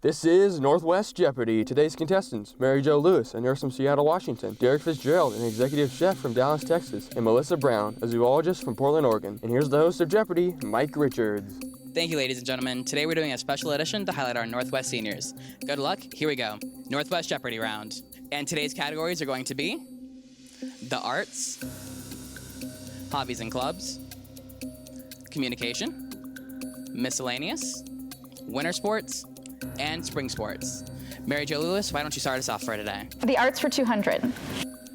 This is Northwest Jeopardy! Today's contestants, Mary Jo Lewis, a nurse from Seattle, Washington, Derek Fitzgerald, an executive chef from Dallas, Texas, and Melissa Brown, a zoologist from Portland, Oregon. And here's the host of Jeopardy, Mike Richards. Thank you, ladies and gentlemen. Today we're doing a special edition to highlight our Northwest seniors. Good luck, here we go. Northwest Jeopardy round. And today's categories are going to be the arts, hobbies and clubs, communication, miscellaneous, winter sports, and spring sports. Mary Jo Lewis, why don't you start us off for today? The arts for 200.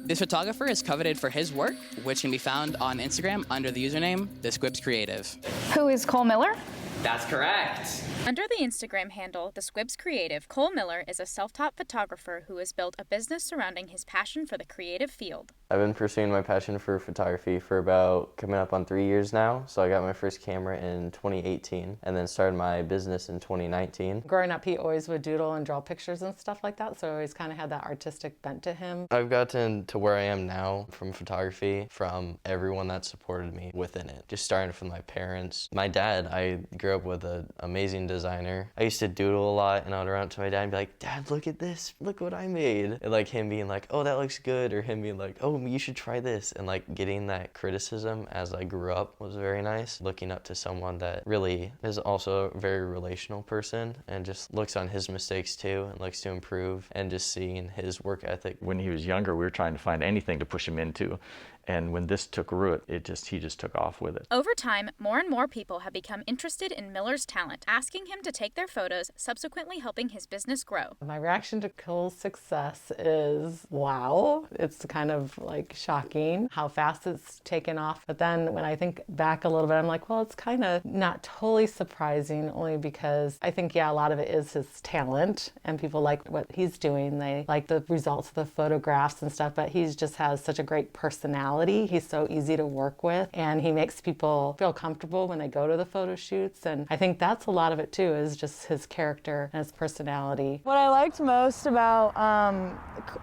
This photographer is coveted for his work, which can be found on Instagram under the username The Squibs Creative. Who is Cole Miller? That's correct. Under the Instagram handle, The Squibs Creative, Cole Miller is a self-taught photographer who has built a business surrounding his passion for the creative field. I've been pursuing my passion for photography for about coming up on 3 years now. So I got my first camera in 2018 and then started my business in 2019. Growing up, he always would doodle and draw pictures and stuff like that, so I always kind of had that artistic bent to him. I've gotten to where I am now from photography, from everyone that supported me within it. Just starting from my parents. My dad, I grew up with an amazing designer. I used to doodle a lot and I would run up to my dad and be like, "Dad, look at this, look what I made." And like him being like, "Oh, that looks good," or him being like, "Oh, you should try this." And like getting that criticism as I grew up was very nice. Looking up to someone that really is also a very relational person and just looks on his mistakes too and looks to improve, and just seeing his work ethic. When he was younger, we were trying to find anything to push him into. And when this took root, he just took off with it. Over time, more and more people have become interested in Miller's talent, asking him to take their photos, subsequently helping his business grow. My reaction to Cole's success is, wow. It's kind of like shocking how fast it's taken off. But then when I think back a little bit, I'm like, well, it's kind of not totally surprising, only because I think, yeah, a lot of it is his talent and people like what he's doing. They like the results of the photographs and stuff, but he just has such a great personality. He's so easy to work with, and he makes people feel comfortable when they go to the photo shoots. And I think that's a lot of it too, is just his character and his personality. What I liked most about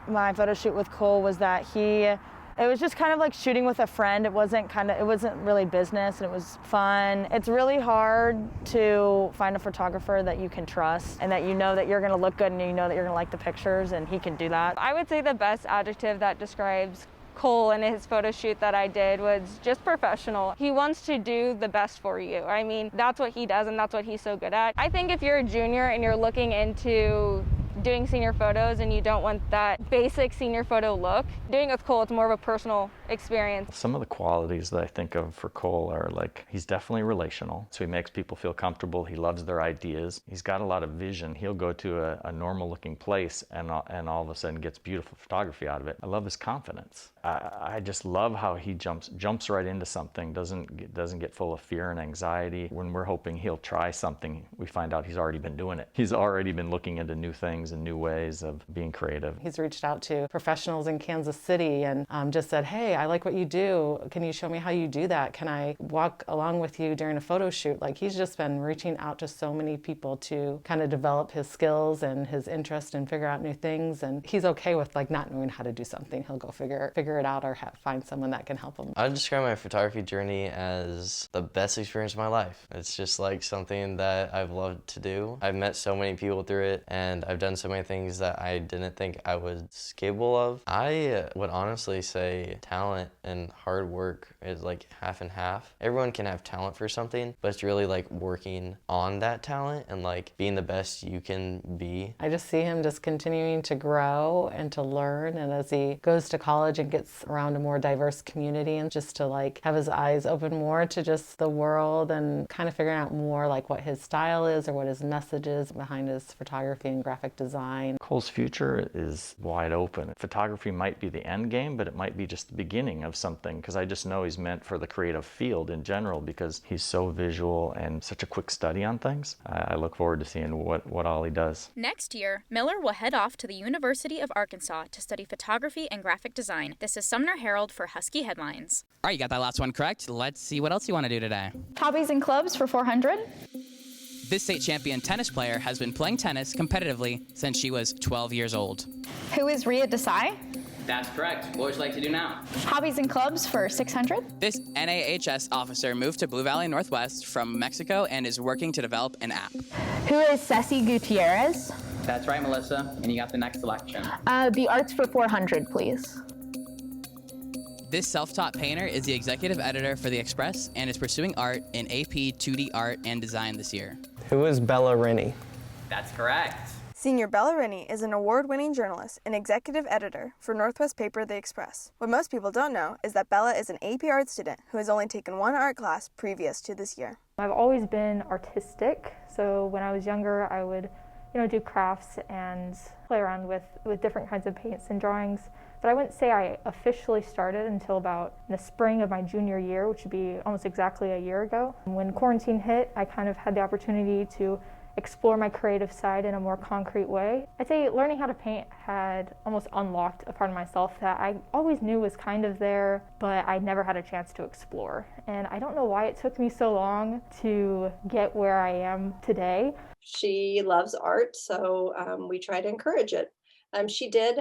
my photo shoot with Cole was that it was just kind of like shooting with a friend. It wasn't really business, and it was fun. It's really hard to find a photographer that you can trust and that you know that you're gonna look good and you know that you're gonna like the pictures, and he can do that. I would say the best adjective that describes Cole and his photo shoot that I did was just professional. He wants to do the best for you. I mean, that's what he does and that's what he's so good at. I think if you're a junior and you're looking into doing senior photos and you don't want that basic senior photo look, doing it with Cole, it's more of a personal experience. Some of the qualities that I think of for Cole are like, he's definitely relational, so he makes people feel comfortable. He loves their ideas. He's got a lot of vision. He'll go to a normal looking place and all of a sudden gets beautiful photography out of it. I love his confidence. I just love how he jumps right into something, doesn't get full of fear and anxiety. When we're hoping he'll try something, we find out he's already been doing it. He's already been looking into new things and new ways of being creative. He's reached out to professionals in Kansas City and just said, "Hey, I like what you do. Can you show me how you do that? Can I walk along with you during a photo shoot?" Like, he's just been reaching out to so many people to kind of develop his skills and his interest and figure out new things. And he's okay with like not knowing how to do something. He'll go figure it out or find someone that can help him. I would describe my photography journey as the best experience of my life. It's just like something that I've loved to do. I've met so many people through it, and I've done so many things that I didn't think I was capable of. I would honestly say talent and hard work is like half and half. Everyone can have talent for something, but it's really like working on that talent and like being the best you can be. I just see him just continuing to grow and to learn, and as he goes to college and gets around a more diverse community, and just to like have his eyes open more to just the world and kind of figuring out more like what his style is or what his message is behind his photography and graphic design. Cole's future is wide open. Photography might be the end game, but it might be just the beginning of something, because I just know he's meant for the creative field in general because he's so visual and such a quick study on things. I look forward to seeing what all he does. Next year, Miller will head off to the University of Arkansas to study photography and graphic design. This is Sumner Herald for Husky Headlines. All right, you got that last one correct. Let's see what else you want to do today. Hobbies and clubs for 400. This state champion tennis player has been playing tennis competitively since she was 12 years old. Who is Ria Desai? That's correct. What would you like to do now? Hobbies and clubs for 600. This NAHS officer moved to Blue Valley Northwest from Mexico and is working to develop an app. Who is Ceci Gutierrez? That's right, Melissa, and you got the next selection. The arts for 400, please. This self-taught painter is the executive editor for The Express and is pursuing art in AP 2D Art and Design this year. Who is Bella Rennie? That's correct. Senior Bella Rennie is an award-winning journalist and executive editor for Northwest paper The Express. What most people don't know is that Bella is an AP art student who has only taken one art class previous to this year. I've always been artistic, so when I was younger I would do crafts and play around with different kinds of paints and drawings. But I wouldn't say I officially started until about the spring of my junior year, which would be almost exactly a year ago. When quarantine hit, I kind of had the opportunity to explore my creative side in a more concrete way. I'd say learning how to paint had almost unlocked a part of myself that I always knew was kind of there, but I never had a chance to explore. And I don't know why it took me so long to get where I am today. She loves art, so we try to encourage it. She did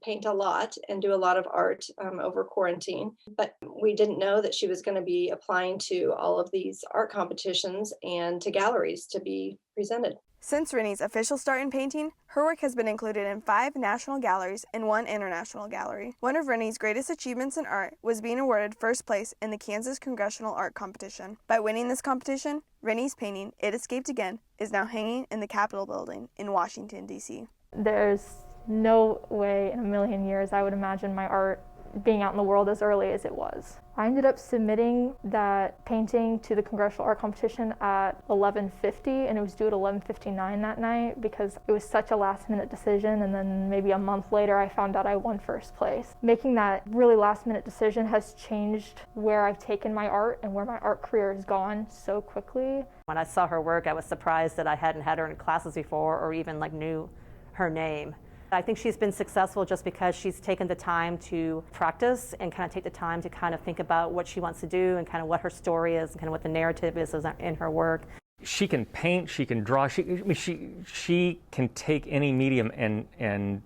paint a lot and do a lot of art over quarantine, but we didn't know that she was going to be applying to all of these art competitions and to galleries to be presented. Since Rennie's official start in painting, her work has been included in 5 national galleries and 1 international gallery. One of Rennie's greatest achievements in art was being awarded first place in the Kansas Congressional Art Competition. By winning this competition, Rennie's painting, It Escaped Again, is now hanging in the Capitol building in Washington, D.C. There's no way in a million years I would imagine my art being out in the world as early as it was. I ended up submitting that painting to the Congressional Art Competition at 11:50, and it was due at 11:59 that night because it was such a last-minute decision, and then maybe a month later I found out I won first place. Making that really last-minute decision has changed where I've taken my art and where my art career has gone so quickly. When I saw her work, I was surprised that I hadn't had her in classes before or even knew her name. I think she's been successful just because she's taken the time to practice and kind of take the time to kind of think about what she wants to do and kind of what her story is and kind of what the narrative is in her work. She can paint, she can draw, she can take any medium and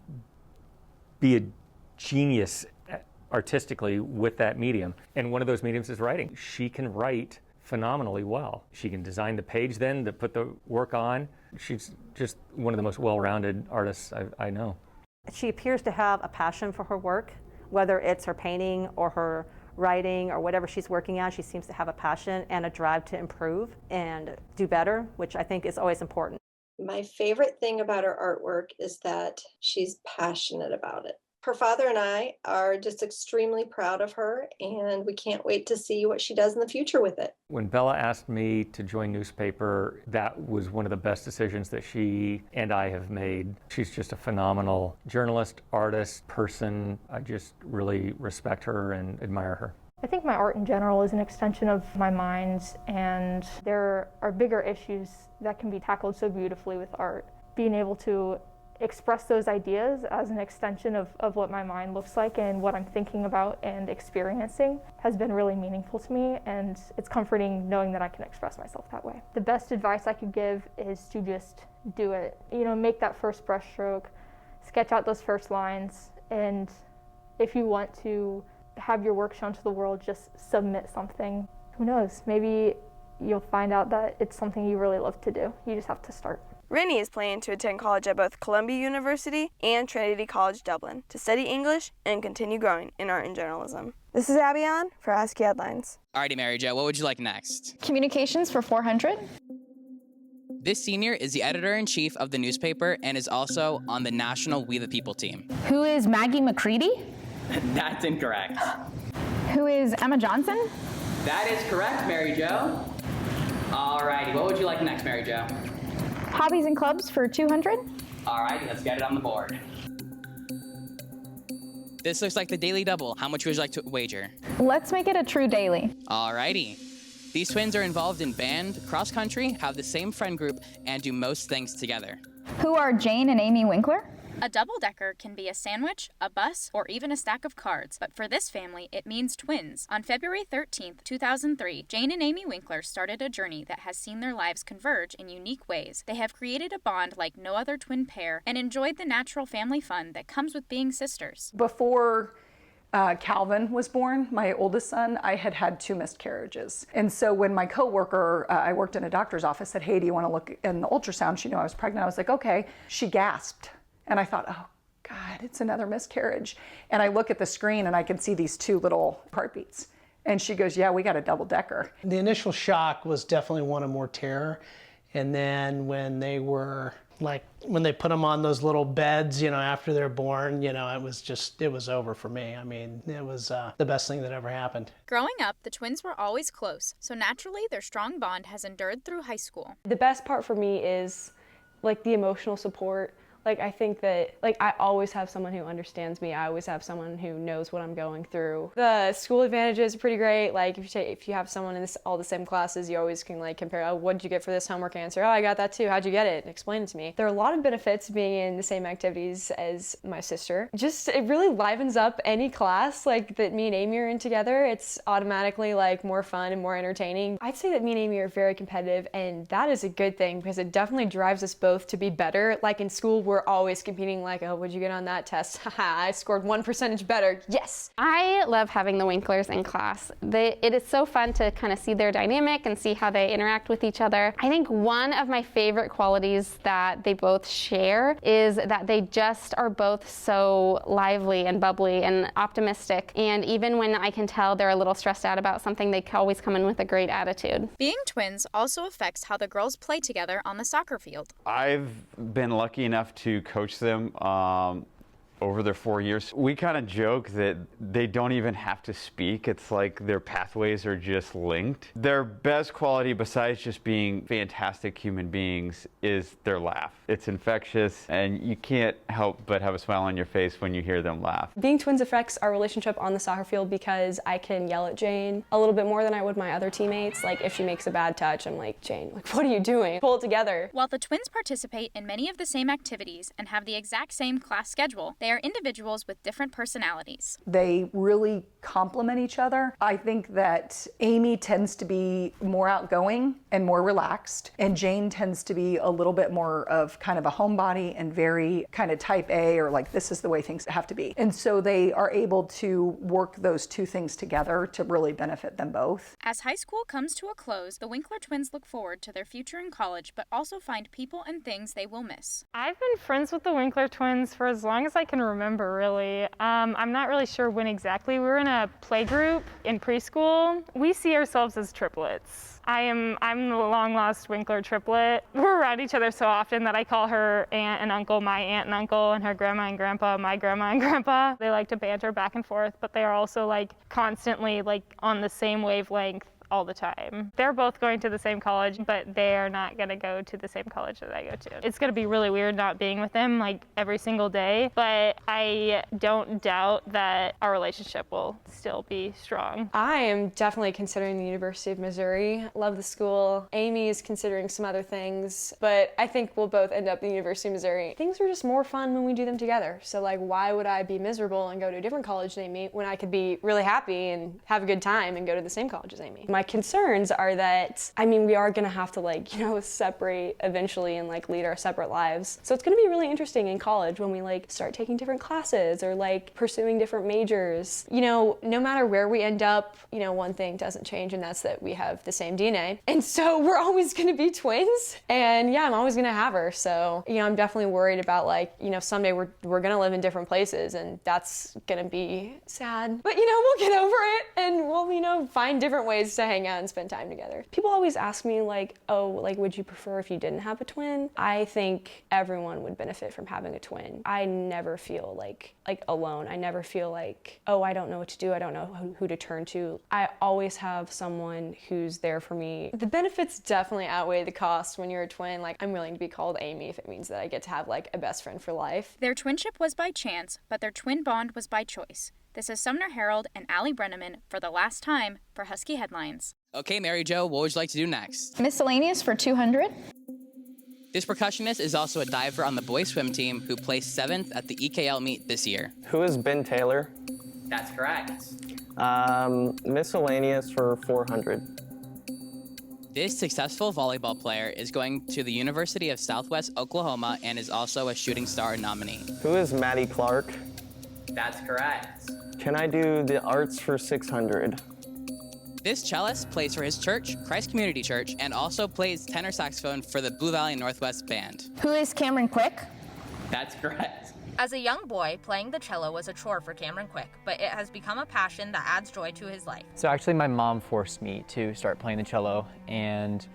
be a genius artistically with that medium. And one of those mediums is writing. She can write phenomenally well. She can design the page then to put the work on. She's just one of the most well-rounded artists I know. She appears to have a passion for her work, whether it's her painting or her writing or whatever she's working on. She seems to have a passion and a drive to improve and do better, which I think is always important. My favorite thing about her artwork is that she's passionate about it. Her father and I are just extremely proud of her, and we can't wait to see what she does in the future with it. When Bella asked me to join newspaper, that was one of the best decisions that she and I have made. She's just a phenomenal journalist, artist, person. I just really respect her and admire her. I think my art in general is an extension of my mind, and there are bigger issues that can be tackled so beautifully with art. Being able to express those ideas as an extension of what my mind looks like and what I'm thinking about and experiencing has been really meaningful to me, and it's comforting knowing that I can express myself that way. The best advice I could give is to just do it. Make that first brush stroke, sketch out those first lines, and if you want to have your work shown to the world, just submit something. Who knows, maybe you'll find out that it's something you really love to do. You just have to start. Rennie is planning to attend college at both Columbia University and Trinity College Dublin to study English and continue growing in art and journalism. This is Abby on for Husky Headlines. Alrighty, Mary Jo, what would you like next? Communications for 400. This senior is the editor-in-chief of the newspaper and is also on the national We the People team. Who is Maggie McCready? That's incorrect. Who is Emma Johnson? That is correct, Mary Jo. Alrighty, what would you like next, Mary Jo? Hobbies and clubs for 200. Alrighty, let's get it on the board. This looks like the daily double. How much would you like to wager? Let's make it a true daily. Alrighty. These twins are involved in band, cross-country, have the same friend group, and do most things together. Who are Jane and Amy Winkler? A double-decker can be a sandwich, a bus, or even a stack of cards, but for this family, it means twins. On February 13th, 2003, Jane and Amy Winkler started a journey that has seen their lives converge in unique ways. They have created a bond like no other twin pair and enjoyed the natural family fun that comes with being sisters. Before Calvin was born, my oldest son, I had had 2 miscarriages. And so when my coworker, I worked in a doctor's office, said, hey, do you want to look in the ultrasound? She knew I was pregnant. I was like, okay. She gasped. And I thought, oh God, it's another miscarriage. And I look at the screen and I can see these 2 little heartbeats. And she goes, yeah, we got a double decker. The initial shock was definitely one of more terror. And then when they put them on those little beds, after they're born, it was over for me. I mean, it was the best thing that ever happened. Growing up, the twins were always close, so naturally their strong bond has endured through high school. The best part for me is the emotional support. I think that I always have someone who understands me. I always have someone who knows what I'm going through. The school advantages are pretty great. If you have someone in all the same classes, you always can compare, oh, what did you get for this homework answer? Oh, I got that too. How'd you get it? Explain it to me. There are a lot of benefits to being in the same activities as my sister. It really livens up any class that me and Amy are in together. It's automatically more fun and more entertaining. I'd say that me and Amy are very competitive, and that is a good thing because it definitely drives us both to be better. In school, we're always competing oh, what'd you get on that test? Haha, I scored 1 percentage better. Yes! I love having the Winklers in class. It is so fun to kind of see their dynamic and see how they interact with each other. I think one of my favorite qualities that they both share is that they just are both so lively and bubbly and optimistic. And even when I can tell they're a little stressed out about something, they always come in with a great attitude. Being twins also affects how the girls play together on the soccer field. I've been lucky enough to coach them over their 4 years. We kind of joke that they don't even have to speak. It's their pathways are just linked. Their best quality, besides just being fantastic human beings, is their laugh. It's infectious, and you can't help but have a smile on your face when you hear them laugh. Being twins affects our relationship on the soccer field because I can yell at Jane a little bit more than I would my other teammates. If she makes a bad touch, I'm like, Jane, what are you doing? Pull it together. While the twins participate in many of the same activities and have the exact same class schedule, they are individuals with different personalities. They really complement each other. I think that Amy tends to be more outgoing and more relaxed, and Jane tends to be a little bit more of kind of a homebody and very kind of type A, or this is the way things have to be. And so they are able to work those 2 things together to really benefit them both. As high school comes to a close, the Winkler twins look forward to their future in college, but also find people and things they will miss. I've been friends with the Winkler twins for as long as I can remember, really. I'm not really sure when exactly. We were in a play group in preschool. We see ourselves as triplets. I'm the long-lost Winkler triplet. We're around each other so often that I call her aunt and uncle my aunt and uncle, and her grandma and grandpa my grandma and grandpa. They like to banter back and forth, but they are also constantly on the same wavelength all the time. They're both going to the same college, but they are not going to go to the same college that I go to. It's going to be really weird not being with them every single day, but I don't doubt that our relationship will still be strong. I am definitely considering the University of Missouri. Love the school. Amy is considering some other things, but I think we'll both end up at the University of Missouri. Things are just more fun when we do them together. So why would I be miserable and go to a different college than Amy when I could be really happy and have a good time and go to the same college as Amy? My concerns are that, we are going to have to separate eventually and lead our separate lives. So it's going to be really interesting in college when we start taking different classes or pursuing different majors. No matter where we end up, one thing doesn't change, and that's that we have the same DNA. And so we're always going to be twins. And yeah, I'm always going to have her. So, I'm definitely worried about someday we're going to live in different places, and that's going to be sad. But we'll get over it, and we'll, find different ways to hang out and spend time together. People always ask me would you prefer if you didn't have a twin? I think everyone would benefit from having a twin. I never feel alone. I never feel oh, I don't know what to do. I don't know who to turn to. I always have someone who's there for me. The benefits definitely outweigh the cost when you're a twin. I'm willing to be called Amy if it means that I get to have a best friend for life. Their twinship was by chance, but their twin bond was by choice. This is Sumner Harold and Allie Brenneman for the last time for Husky Headlines. Okay, Mary Jo, what would you like to do next? Miscellaneous for 200. This percussionist is also a diver on the boys swim team who placed 7th at the EKL meet this year. Who is Ben Taylor? That's correct. Miscellaneous for 400. This successful volleyball player is going to the University of Southwest Oklahoma and is also a Shooting Star nominee. Who is Maddie Clark? That's correct. Can I do the arts for 600? This cellist plays for his church, Christ Community Church, and also plays tenor saxophone for the Blue Valley Northwest Band. Who is Cameron Quick? That's correct. As a young boy, playing the cello was a chore for Cameron Quick, but it has become a passion that adds joy to his life. So actually my mom forced me to start playing the cello, and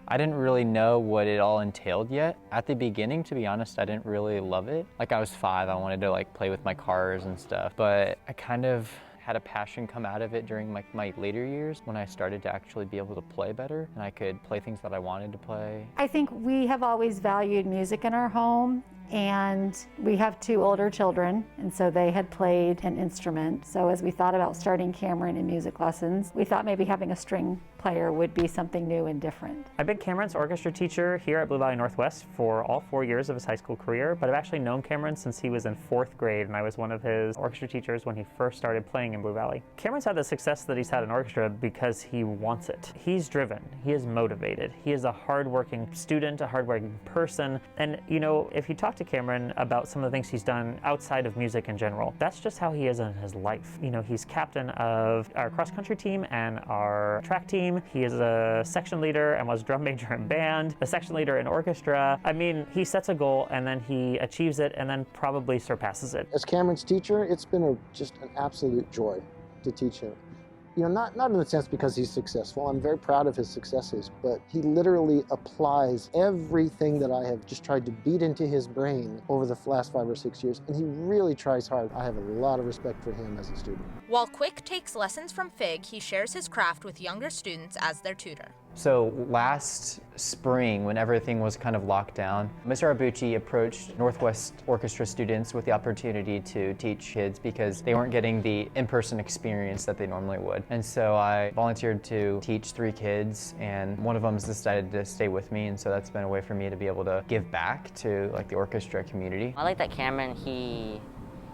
I didn't really know what it all entailed yet. At the beginning, to be honest, I didn't really love it. Like I was 5, I wanted to play with my cars and stuff, but I kind of had a passion come out of it during my later years when I started to actually be able to play better and I could play things that I wanted to play. I think we have always valued music in our home, and we have 2 older children, and so they had played an instrument. So as we thought about starting Cameron in music lessons, we thought maybe having a string player would be something new and different. I've been Cameron's orchestra teacher here at Blue Valley Northwest for all 4 years of his high school career, but I've actually known Cameron since he was in 4th grade, and I was one of his orchestra teachers when he first started playing in Blue Valley. Cameron's had the success that he's had in orchestra because he wants it. He's driven, he is motivated, he is a hardworking student, a hardworking person, and if you talk to Cameron about some of the things he's done outside of music in general, that's just how he is in his life. He's captain of our cross-country team and our track team. He is a section leader and was drum major in band, a section leader in orchestra. I mean, he sets a goal and then he achieves it and then probably surpasses it. As Cameron's teacher, it's been just an absolute joy to teach him. Not in the sense because he's successful. I'm very proud of his successes, but he literally applies everything that I have just tried to beat into his brain over the last 5 or 6 years, and he really tries hard. I have a lot of respect for him as a student. While Quick takes lessons from Fig, he shares his craft with younger students as their tutor. So last spring, when everything was kind of locked down, Mr. Arbucci approached Northwest Orchestra students with the opportunity to teach kids because they weren't getting the in-person experience that they normally would. And so I volunteered to teach 3 kids, and one of them decided to stay with me, and so that's been a way for me to be able to give back to the orchestra community. I like that Cameron, he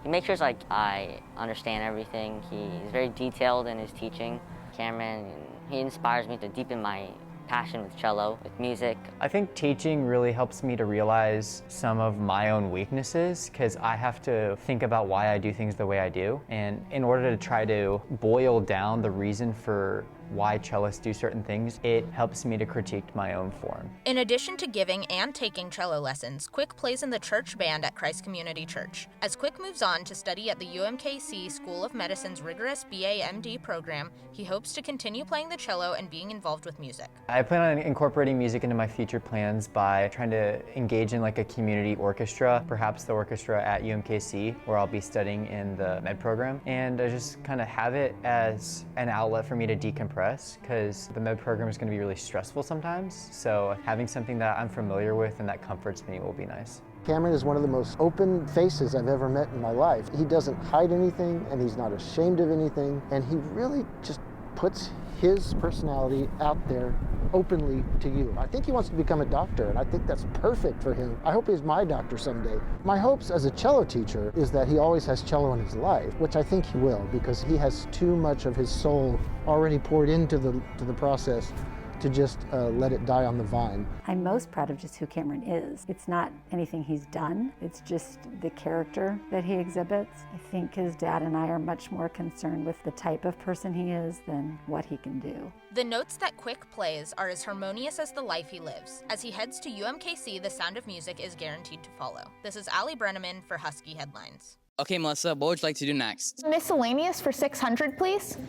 makes sure I understand everything. He's very detailed in his teaching. Cameron, he inspires me to deepen my passion with cello, with music. I think teaching really helps me to realize some of my own weaknesses because I have to think about why I do things the way I do. And in order to try to boil down the reason for why cellists do certain things, it helps me to critique my own form. In addition to giving and taking cello lessons, Quick plays in the church band at Christ Community Church. As Quick moves on to study at the UMKC School of Medicine's rigorous BA/MD program, he hopes to continue playing the cello and being involved with music. I plan on incorporating music into my future plans by trying to engage in a community orchestra, perhaps the orchestra at UMKC, where I'll be studying in the med program, and I just kind of have it as an outlet for me to decompress because the med program is going to be really stressful sometimes, so having something that I'm familiar with and that comforts me will be nice. Cameron is one of the most open faces I've ever met in my life. He doesn't hide anything, and he's not ashamed of anything, and he really just puts his personality out there openly to you. I think he wants to become a doctor, and I think that's perfect for him. I hope he's my doctor someday. My hopes as a cello teacher is that he always has cello in his life, which I think he will, because he has too much of his soul already poured into the process to just let it die on the vine. I'm most proud of just who Cameron is. It's not anything he's done, it's just the character that he exhibits. I think his dad and I are much more concerned with the type of person he is than what he can do. The notes that Quick plays are as harmonious as the life he lives. As he heads to UMKC, the sound of music is guaranteed to follow. This is Allie Brenneman for Husky Headlines. Okay, Melissa, what would you like to do next? Miscellaneous for 600, please.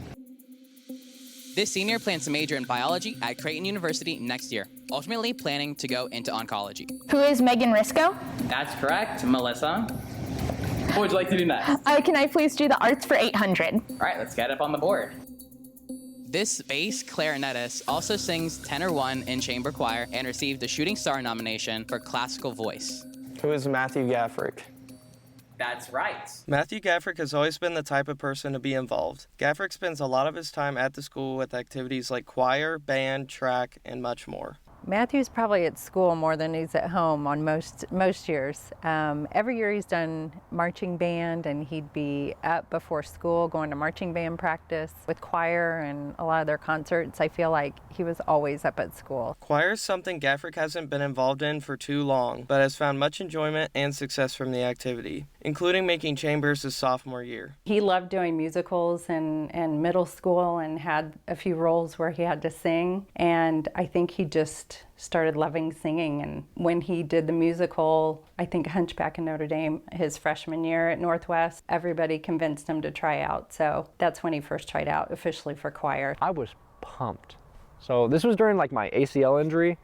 This senior plans to major in biology at Creighton University next year, ultimately planning to go into oncology. Who is Megan Risco? That's correct, Melissa. What would you like to do next? Can I please do the arts for 800? All right, let's get up on the board. This bass clarinetist also sings tenor 1 in chamber choir and received the Shooting Star nomination for classical voice. Who is Matthew Gaffrick? That's right. Matthew Gaffrick has always been the type of person to be involved. Gaffrick spends a lot of his time at the school with activities like choir, band, track, and much more. Matthew's probably at school more than he's at home on most years. Every year he's done marching band, and he'd be up before school going to marching band practice with choir and a lot of their concerts. I feel like he was always up at school. Choir is something Gaffrick hasn't been involved in for too long, but has found much enjoyment and success from the activity, including making chambers his sophomore year. He loved doing musicals in middle school and had a few roles where he had to sing, and I think he just started loving singing. And when he did the musical, I think Hunchback in Notre Dame, his freshman year at Northwest, everybody convinced him to try out. So that's when he first tried out officially for choir. I was pumped. So this was during like my ACL injury,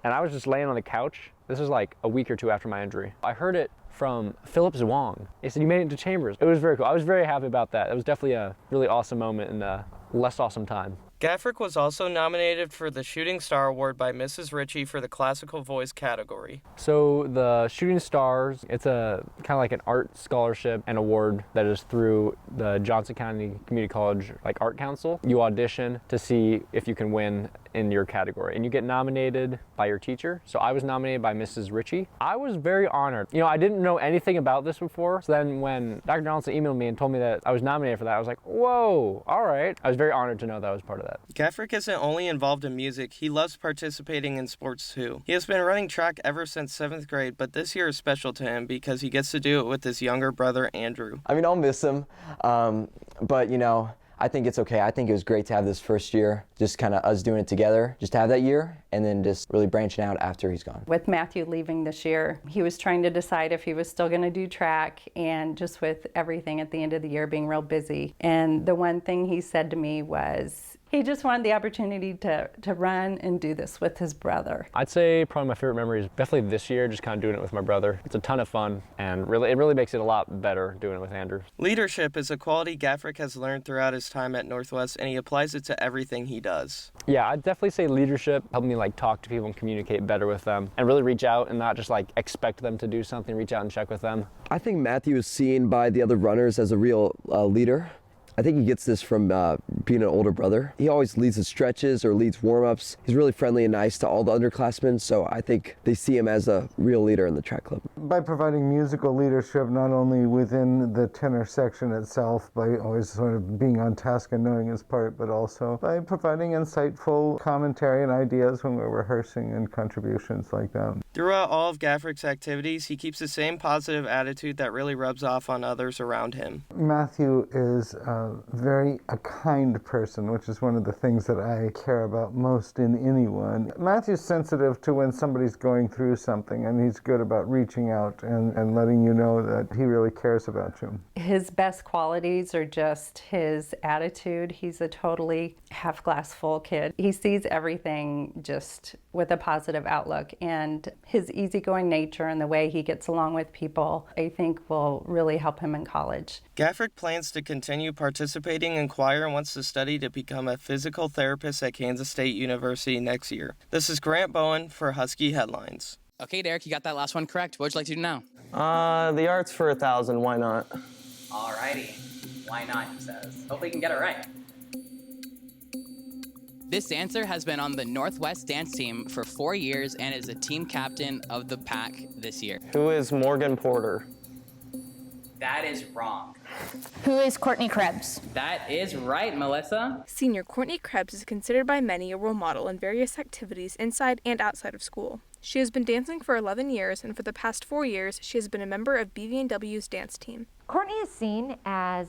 and I was just laying on the couch. This was like a week or two after my injury. I heard it from Philip Zwang. He said, "You made it into chambers." It was very cool. I was very happy about that. It was definitely a really awesome moment and a less awesome time. Gaffrick was also nominated for the Shooting Star Award by Mrs. Ritchie for the Classical Voice category. So the Shooting Stars, it's a kind of like an art scholarship and award that is through the Johnson County Community College Art Council. You audition to see if you can win in your category, and you get nominated by your teacher. So I was nominated by Mrs. Ritchie. I was very honored. You know, I didn't know anything about this before. So then when Dr. Donaldson emailed me and told me that I was nominated for that, I was like, whoa, all right. I was very honored to know that I was part of that. Gaffrick isn't only involved in music, he loves participating in sports too. He has been running track ever since 7th grade, but this year is special to him because he gets to do it with his younger brother, Andrew. I mean, I'll miss him, but you know, I think it's okay. I think it was great to have this first year, just kind of us doing it together, just to have that year, and then just really branching out after he's gone. With Matthew leaving this year, he was trying to decide if he was still going to do track, and just with everything at the end of the year being real busy. And the one thing he said to me was, he just wanted the opportunity to run and do this with his brother. I'd say probably my favorite memory is definitely this year, just kind of doing it with my brother. It's a ton of fun, and it really makes it a lot better doing it with Andrew. Leadership is a quality Gaffrick has learned throughout his time at Northwest, and he applies it to everything he does. Yeah, I'd definitely say leadership helped me talk to people and communicate better with them, and really reach out and not just expect them to do something, reach out and check with them. I think Matthew is seen by the other runners as a real leader. I think he gets this from being an older brother. He always leads the stretches or leads warm-ups. He's really friendly and nice to all the underclassmen, so I think they see him as a real leader in the track club. By providing musical leadership, not only within the tenor section itself, by always sort of being on task and knowing his part, but also by providing insightful commentary and ideas when we're rehearsing and contributions like that. Throughout all of Gaffrick's activities, he keeps the same positive attitude that really rubs off on others around him. Matthew is a kind person, which is one of the things that I care about most in anyone. Matthew's sensitive to when somebody's going through something, and he's good about reaching out and letting you know that he really cares about you. His best qualities are just his attitude. He's a totally half glass full kid. He sees everything just with a positive outlook, and his easygoing nature and the way he gets along with people, I think, will really help him in college. Gaffrick plans to continue participating in choir and wants to study to become a physical therapist at Kansas State University next year. This is Grant Bowen for Husky Headlines. Okay, Derek, you got that last one correct. What would you like to do now? The arts for 1,000, why not? Alrighty. Why not, he says. Hopefully you can get it right. This dancer has been on the Northwest dance team for 4 years and is a team captain of the pack this year. Who is Morgan Porter? That is wrong. Who is Courtney Krebs? That is right, Melissa. Senior Courtney Krebs is considered by many a role model in various activities inside and outside of school. She has been dancing for 11 years, and for the past 4 years, she has been a member of BV&W's dance team. Courtney is seen as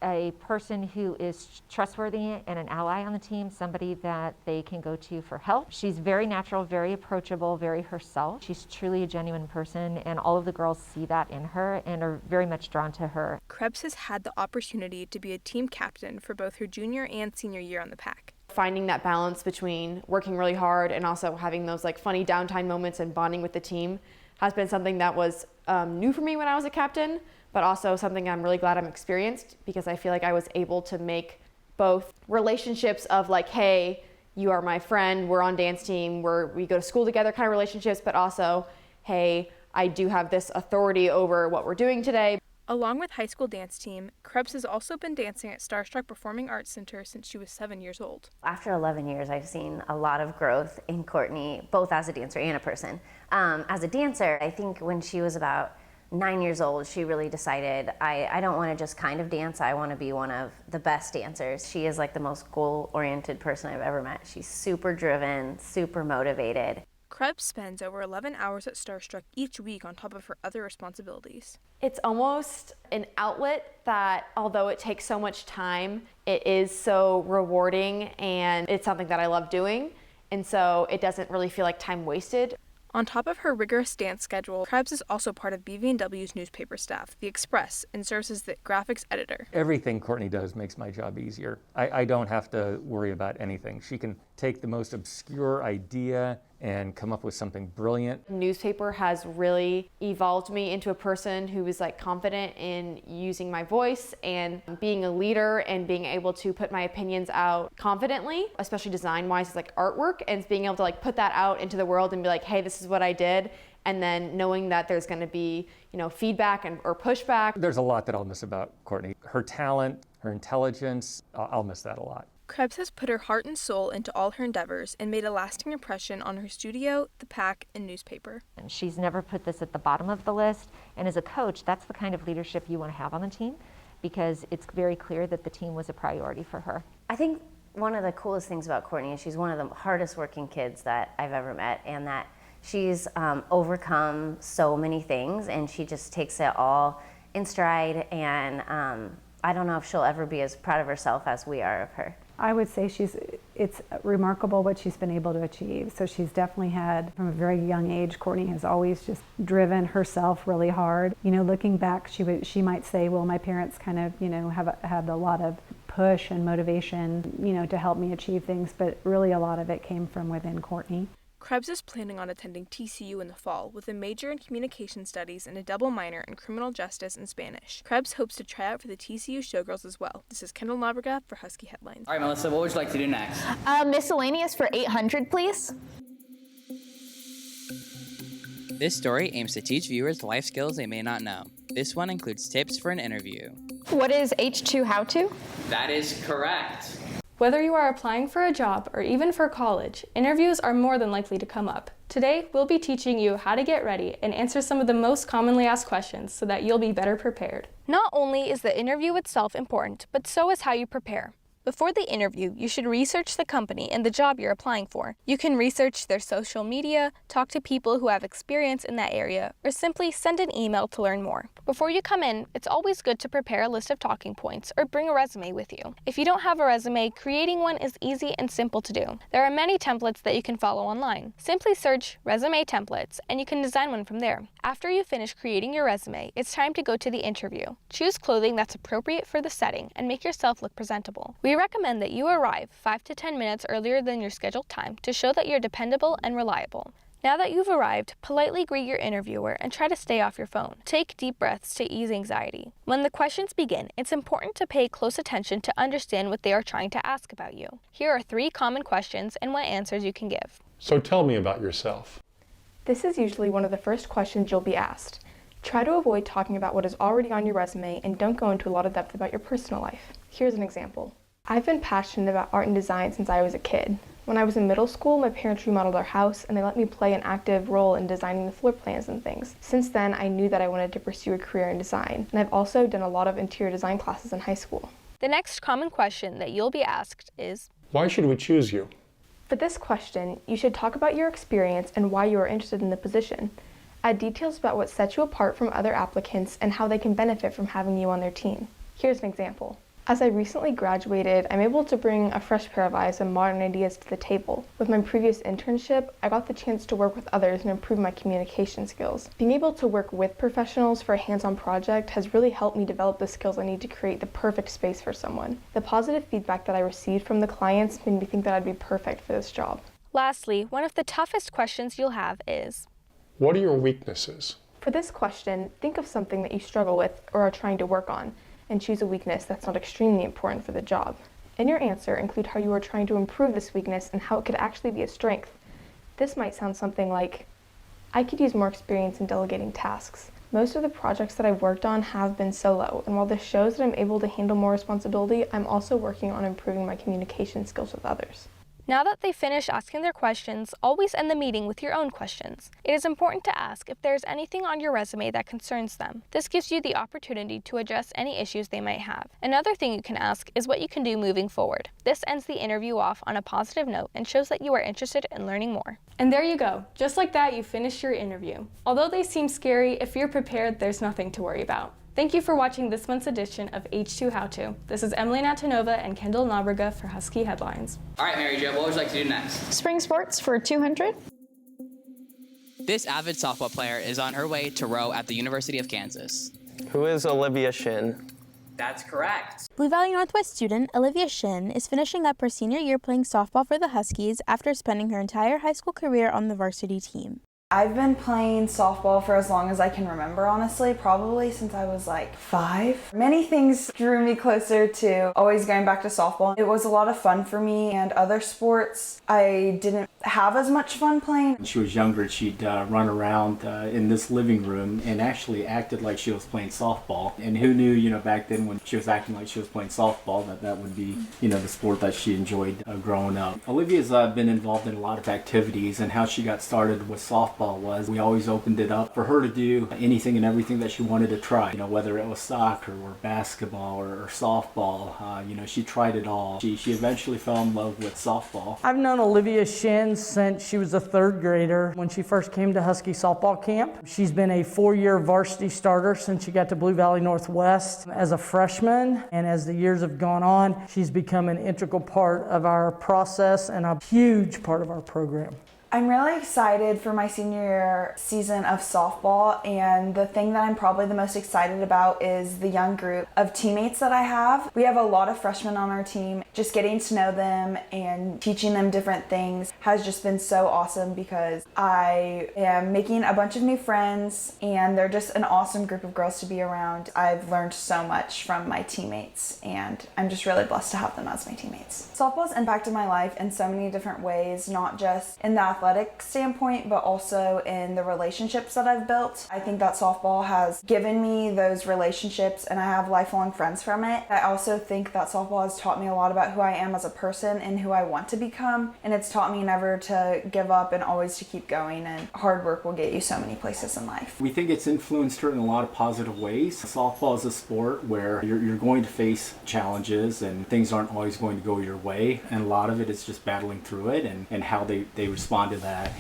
a person who is trustworthy and an ally on the team, somebody that they can go to for help. She's very natural, very approachable, very herself. She's truly a genuine person, and all of the girls see that in her and are very much drawn to her. Krebs has had the opportunity to be a team captain for both her junior and senior year on the pack. Finding that balance between working really hard and also having those funny downtime moments and bonding with the team has been something that was new for me when I was a captain, but also something I'm really glad I'm experienced, because I feel like I was able to make both relationships of hey, you are my friend, we're on dance team, we go to school together kind of relationships, but also, hey, I do have this authority over what we're doing today. Along with high school dance team, Krebs has also been dancing at Starstruck Performing Arts Center since she was 7 years old. After 11 years, I've seen a lot of growth in Courtney, both as a dancer and a person. As a dancer, I think when she was about 9 years old, she really decided, I don't want to just kind of dance, I want to be one of the best dancers. She is like the most goal-oriented person I've ever met. She's super driven, super motivated. Krebs spends over 11 hours at Starstruck each week on top of her other responsibilities. It's almost an outlet that, although it takes so much time, it is so rewarding and it's something that I love doing. And so it doesn't really feel like time wasted. On top of her rigorous dance schedule, Krebs is also part of BV&W's newspaper staff, The Express, and serves as the graphics editor. Everything Courtney does makes my job easier. I don't have to worry about anything. She can take the most obscure idea and come up with something brilliant. Newspaper has really evolved me into a person who is like confident in using my voice and being a leader and being able to put my opinions out confidently, especially design-wise, it's like artwork, and being able to like put that out into the world and be like, hey, this is what I did. And then knowing that there's going to be, feedback or pushback. There's a lot that I'll miss about Courtney. Her talent, her intelligence, I'll miss that a lot. Krebs has put her heart and soul into all her endeavors and made a lasting impression on her studio, the PAC, and newspaper. And she's never put this at the bottom of the list. And as a coach, that's the kind of leadership you want to have on the team, because it's very clear that the team was a priority for her. I think one of the coolest things about Courtney is she's one of the hardest working kids that I've ever met, and that she's overcome so many things, and she just takes it all in stride, and I don't know if she'll ever be as proud of herself as we are of her. I would say it's remarkable what she's been able to achieve. So she's definitely had, from a very young age, Courtney has always just driven herself really hard. Looking back, she might say, well, my parents kind of, have had a lot of push and motivation, to help me achieve things, but really a lot of it came from within Courtney. Krebs is planning on attending TCU in the fall with a major in communication studies and a double minor in criminal justice and Spanish. Krebs hopes to try out for the TCU Showgirls as well. This is Kendall Labraga for Husky Headlines. All right, Melissa, what would you like to do next? Miscellaneous for 800, please. This story aims to teach viewers life skills they may not know. This one includes tips for an interview. What is H2 how to? That is correct. Whether you are applying for a job or even for college, interviews are more than likely to come up. Today, we'll be teaching you how to get ready and answer some of the most commonly asked questions so that you'll be better prepared. Not only is the interview itself important, but so is how you prepare. Before the interview, you should research the company and the job you're applying for. You can research their social media, talk to people who have experience in that area, or simply send an email to learn more. Before you come in, it's always good to prepare a list of talking points or bring a resume with you. If you don't have a resume, creating one is easy and simple to do. There are many templates that you can follow online. Simply search resume templates and you can design one from there. After you finish creating your resume, it's time to go to the interview. Choose clothing that's appropriate for the setting and make yourself look presentable. We recommend that you arrive 5 to 10 minutes earlier than your scheduled time to show that you're dependable and reliable. Now that you've arrived, politely greet your interviewer and try to stay off your phone. Take deep breaths to ease anxiety. When the questions begin, it's important to pay close attention to understand what they are trying to ask about you. Here are 3 common questions and what answers you can give. So tell me about yourself. This is usually one of the first questions you'll be asked. Try to avoid talking about what is already on your resume and don't go into a lot of depth about your personal life. Here's an example. I've been passionate about art and design since I was a kid. When I was in middle school, my parents remodeled our house and they let me play an active role in designing the floor plans and things. Since then, I knew that I wanted to pursue a career in design, and I've also done a lot of interior design classes in high school. The next common question that you'll be asked is, why should we choose you? For this question, you should talk about your experience and why you are interested in the position. Add details about what sets you apart from other applicants and how they can benefit from having you on their team. Here's an example. As I recently graduated, I'm able to bring a fresh pair of eyes and modern ideas to the table. With my previous internship, I got the chance to work with others and improve my communication skills. Being able to work with professionals for a hands-on project has really helped me develop the skills I need to create the perfect space for someone. The positive feedback that I received from the clients made me think that I'd be perfect for this job. Lastly, one of the toughest questions you'll have is, what are your weaknesses? For this question, think of something that you struggle with or are trying to work on, and choose a weakness that's not extremely important for the job. In your answer, include how you are trying to improve this weakness and how it could actually be a strength. This might sound something like, I could use more experience in delegating tasks. Most of the projects that I've worked on have been solo, and while this shows that I'm able to handle more responsibility, I'm also working on improving my communication skills with others. Now that they've finished asking their questions, always end the meeting with your own questions. It is important to ask if there is anything on your resume that concerns them. This gives you the opportunity to address any issues they might have. Another thing you can ask is what you can do moving forward. This ends the interview off on a positive note and shows that you are interested in learning more. And there you go. Just like that, you finished your interview. Although they seem scary, if you're prepared, there's nothing to worry about. Thank you for watching this month's edition of H2 How To. This is Emily Natanova and Kendall Nabraga for Husky Headlines. All right, Mary Jo, what would you like to do next? Spring sports for 200. This avid softball player is on her way to row at the University of Kansas. Who is Olivia Shin? That's correct. Blue Valley Northwest student Olivia Shin is finishing up her senior year playing softball for the Huskies after spending her entire high school career on the varsity team. I've been playing softball for as long as I can remember, honestly, probably since I was like 5. Many things drew me closer to always going back to softball. It was a lot of fun for me, and other sports I didn't have as much fun playing. When she was younger, she'd run around in this living room and actually acted like she was playing softball. And who knew, back then when she was acting like she was playing softball, that would be, the sport that she enjoyed growing up. Olivia's been involved in a lot of activities, and how she got started with softball was we always opened it up for her to do anything and everything that she wanted to try. Whether it was soccer or basketball or softball, she tried it all. She eventually fell in love with softball. I've known Olivia Shin since she was a 3rd grader when she first came to Husky softball camp. She's been a 4-year varsity starter since she got to Blue Valley Northwest as a freshman, and as the years have gone on, she's become an integral part of our process and a huge part of our program. I'm really excited for my senior year season of softball, and the thing that I'm probably the most excited about is the young group of teammates that I have. We have a lot of freshmen on our team. Just getting to know them and teaching them different things has just been so awesome because I am making a bunch of new friends, and they're just an awesome group of girls to be around. I've learned so much from my teammates, and I'm just really blessed to have them as my teammates. Softball's impacted my life in so many different ways, not just in the athletic standpoint, but also in the relationships that I've built. I think that softball has given me those relationships, and I have lifelong friends from it. I also think that softball has taught me a lot about who I am as a person and who I want to become, and it's taught me never to give up and always to keep going, and hard work will get you so many places in life. We think it's influenced her in a lot of positive ways. Softball is a sport where you're going to face challenges and things aren't always going to go your way, and a lot of it is just battling through it and how they respond to that,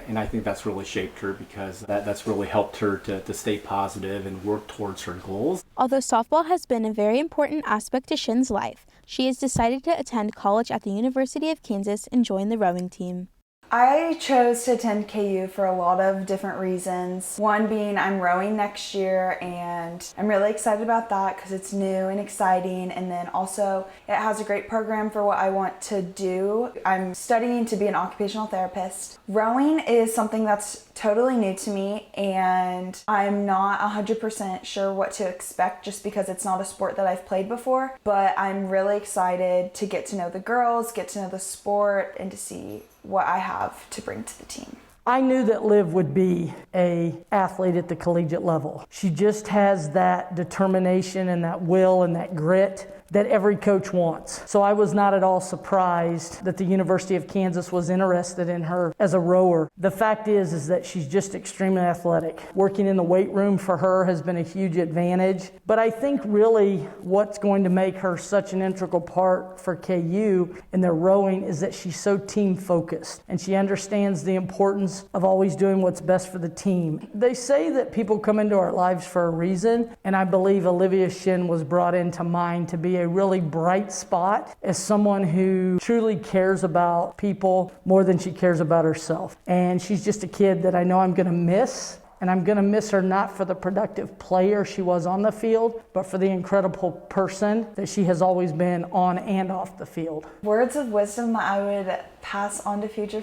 and I think that's really shaped her because that's really helped her to stay positive and work towards her goals. Although softball has been a very important aspect to Shin's life, she has decided to attend college at the University of Kansas and join the rowing team. I chose to attend KU for a lot of different reasons. One being I'm rowing next year, and I'm really excited about that because it's new and exciting, and then also it has a great program for what I want to do. I'm studying to be an occupational therapist. Rowing is something that's totally new to me, and I'm not 100% sure what to expect just because it's not a sport that I've played before, but I'm really excited to get to know the girls, get to know the sport, and to see what I have to bring to the team. I knew that Liv would be an athlete at the collegiate level. She just has that determination and that will and that grit that every coach wants. So I was not at all surprised that the University of Kansas was interested in her as a rower. The fact is that she's just extremely athletic. Working in the weight room for her has been a huge advantage. But I think really what's going to make her such an integral part for KU in their rowing is that she's so team focused, and she understands the importance of always doing what's best for the team. They say that people come into our lives for a reason, and I believe Olivia Shin was brought into mine to be a really bright spot as someone who truly cares about people more than she cares about herself. And she's just a kid that I know I'm going to miss. And I'm going to miss her not for the productive player she was on the field, but for the incredible person that she has always been on and off the field. Words of wisdom that I would pass on to future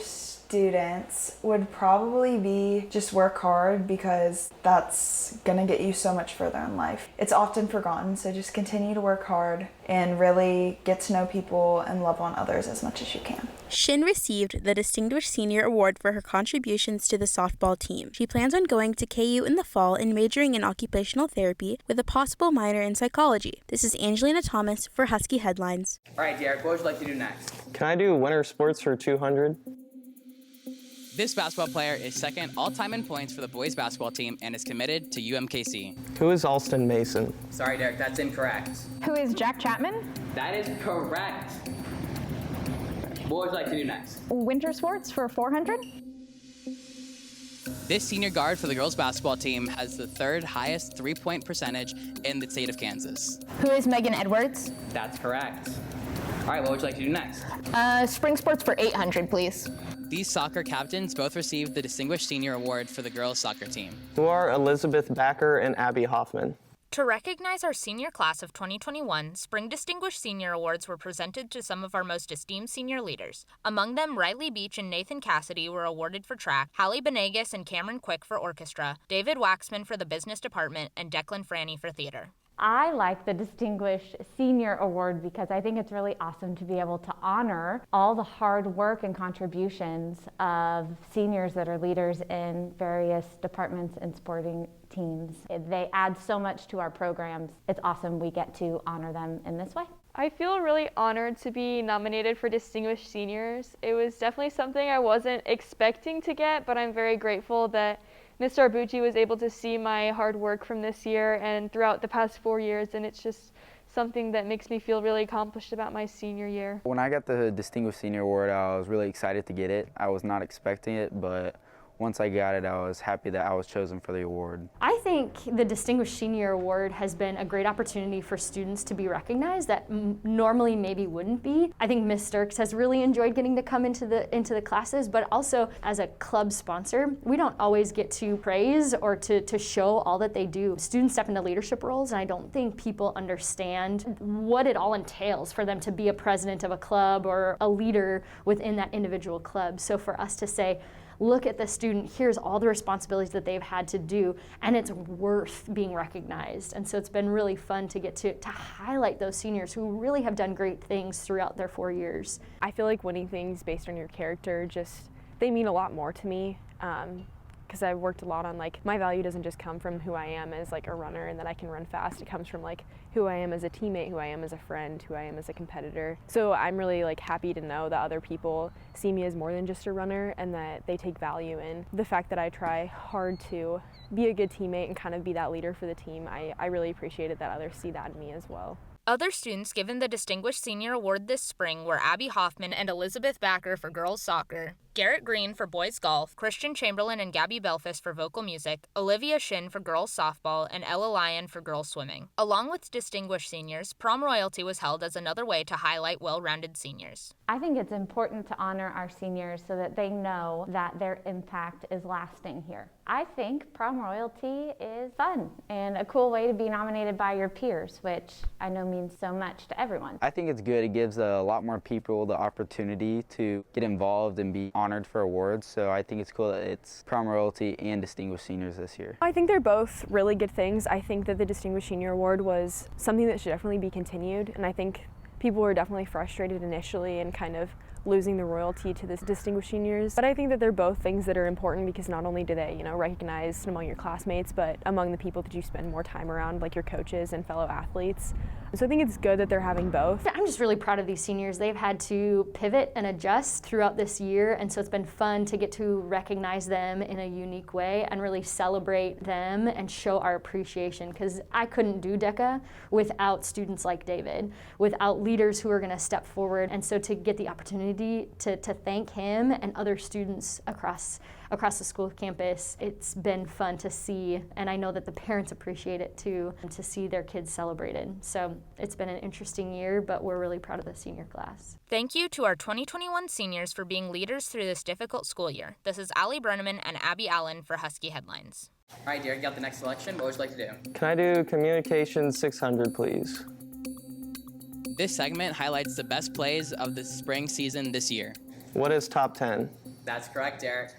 students would probably be just work hard, because that's gonna get you so much further in life. It's often forgotten, so just continue to work hard and really get to know people and love on others as much as you can. Shin received the Distinguished Senior Award for her contributions to the softball team. She plans on going to KU in the fall and majoring in occupational therapy with a possible minor in psychology. This is Angelina Thomas for Husky Headlines. All right, Derek, what would you like to do next? Can I do winter sports for 200? This basketball player is second all-time in points for the boys basketball team and is committed to UMKC. Who is Alston Mason? Sorry, Derek, that's incorrect. Who is Jack Chapman? That is correct. What would you like to do next? Winter sports for 400? This senior guard for the girls basketball team has the third highest three-point percentage in the state of Kansas. Who is Megan Edwards? That's correct. All right, what would you like to do next? Spring sports for 800, please. These soccer captains both received the Distinguished Senior Award for the girls soccer team. Who are Elizabeth Backer and Abby Hoffman? To recognize our senior class of 2021, Spring Distinguished Senior Awards were presented to some of our most esteemed senior leaders. Among them, Riley Beach and Nathan Cassidy were awarded for track, Hallie Benegas and Cameron Quick for orchestra, David Waxman for the business department, and Declan Franny for theater. I like the Distinguished Senior Award because I think it's really awesome to be able to honor all the hard work and contributions of seniors that are leaders in various departments and sporting teams. They add so much to our programs. It's awesome we get to honor them in this way. I feel really honored to be nominated for Distinguished Seniors. It was definitely something I wasn't expecting to get, but I'm very grateful that Mr. Arbucci was able to see my hard work from this year and throughout the past 4 years, and it's just something that makes me feel really accomplished about my senior year. When I got the Distinguished Senior Award, I was really excited to get it. I was not expecting it, but once I got it, I was happy that I was chosen for the award. I think the Distinguished Senior Award has been a great opportunity for students to be recognized that normally maybe wouldn't be. I think Ms. Sturks has really enjoyed getting to come into the classes, but also as a club sponsor, we don't always get to praise or to show all that they do. Students step into leadership roles, and I don't think people understand what it all entails for them to be a president of a club or a leader within that individual club. So for us to say, look at the student, here's all the responsibilities that they've had to do, and it's worth being recognized. And so it's been really fun to get to highlight those seniors who really have done great things throughout their 4 years. I feel like winning things based on your character, they mean a lot more to me. Because I've worked a lot on my value doesn't just come from who I am as a runner and that I can run fast. It comes from who I am as a teammate, who I am as a friend, who I am as a competitor. So I'm really happy to know that other people see me as more than just a runner and that they take value in the fact that I try hard to be a good teammate and kind of be that leader for the team. I really appreciated that others see that in me as well. Other students given the Distinguished Senior Award this spring were Abby Hoffman and Elizabeth Backer for girls soccer, Garrett Green for boys golf, Christian Chamberlain and Gabby Belfast for vocal music, Olivia Shin for girls softball, and Ella Lyon for girls swimming. Along with distinguished seniors, prom royalty was held as another way to highlight well-rounded seniors. I think it's important to honor our seniors so that they know that their impact is lasting here. I think prom royalty is fun and a cool way to be nominated by your peers, which I know means so much to everyone. I think it's good. It gives a lot more people the opportunity to get involved and be honored for awards. So I think it's cool that it's prom royalty and distinguished seniors this year. I think they're both really good things. I think that the Distinguished Senior Award was something that should definitely be continued, and I think people were definitely frustrated initially and kind of losing the royalty to the distinguished seniors. But I think that they're both things that are important because not only do they, recognize among your classmates, but among the people that you spend more time around, like your coaches and fellow athletes. So I think it's good that they're having both. I'm just really proud of these seniors. They've had to pivot and adjust throughout this year, and so it's been fun to get to recognize them in a unique way and really celebrate them and show our appreciation, because I couldn't do DECA without students like David, without leaders who are going to step forward. And so to get the opportunity to thank him and other students across the school campus, it's been fun to see, and I know that the parents appreciate it too, to see their kids celebrated. So it's been an interesting year, but we're really proud of the senior class. Thank you to our 2021 seniors for being leaders through this difficult school year. This is Allie Brenneman and Abby Allen for Husky Headlines. All right, Derek, you got the next selection. What would you like to do? Can I do communications 600, please? This segment highlights the best plays of the spring season this year. What is top 10? That's correct, Derek.